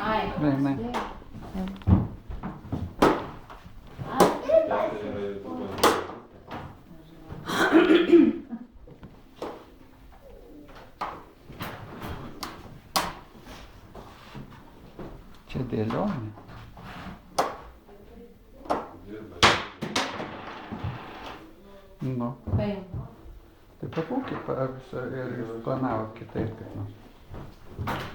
Ai. Vem. Čia dėlionė. Nu. Paim. Tai papūkit, ir jūs planavot kitaip kaip nors.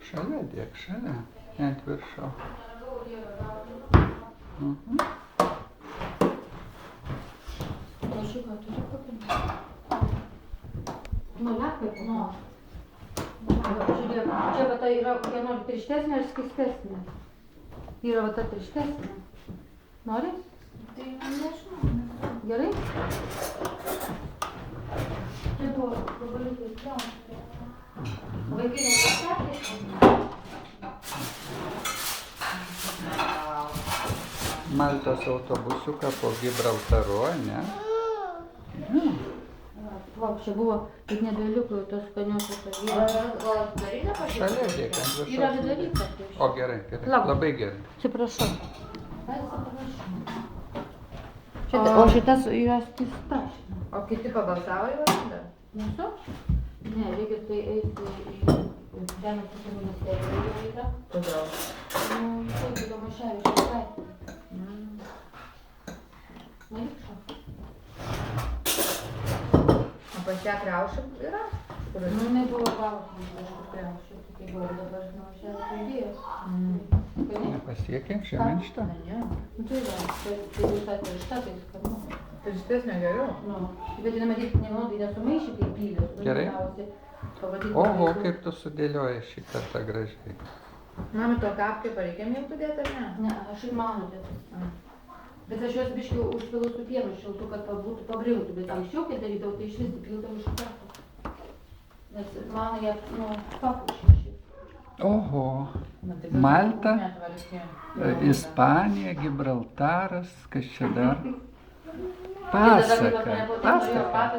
Šalia dėk, šalia, ne ant viršaus. Mažiuką turi kokį? Nu, lekai, nu. Žiūrėk, čia va ta yra kokia nors tirštesnė ar skystesnė? Yra va ta tirštesnė. Nori? Tai nežinau. Gerai? Čia buvo gabaliukai pjaut. Vaikai nepasakė? Maltos autobusiuką po Gibraltaru, ne? Va, čia buvo tik nedėliukų, tos skaniosios avienos. Šalia dėk, ant viršaus. Yra atidaryta. O gerai, Lauk. labai gerai. Atsiprašau. O šitas yra skista. O kiti pabalsavo jau tada? Nesu? Ne, reikia tai eiti į Žemės ūkio ministeriją. Jau yra. Kodėl? Nu, tai Domaševičiaus gatvė. Nelikšo. O pas ją kriaušių yra? Kur Nu, jinai buvo gausi kažkur kriaušių. Tai buvo dabar Domaševičiaus idėjos. Nepasiekė Šemenštą? Ne. Nu, tai va, tai visai tiršta, tai skanu. Tirštesnio geriau. Nu, bet jinai matyt, nemanau, nesimaišė kaip pylės. Gerai. Oho, kaip tu sudėlioji šį kartą gražiai. Mami, to kapkę pareikia miltų dėti ar ne? Ne, aš ir mano dėtas. Bet aš juos biškiau užpilau su pienu šiltu, kad pabūtų, pabriltų. Bet anksčiau, kai darydavau, tai išvis pildavau iš karto. Nes mano jie, nu, papušė šį. Oho, Na, tai Malta, netvarkė. Ispanija, Gibraltaras, kas čia dar? Pasaka. Pasaka.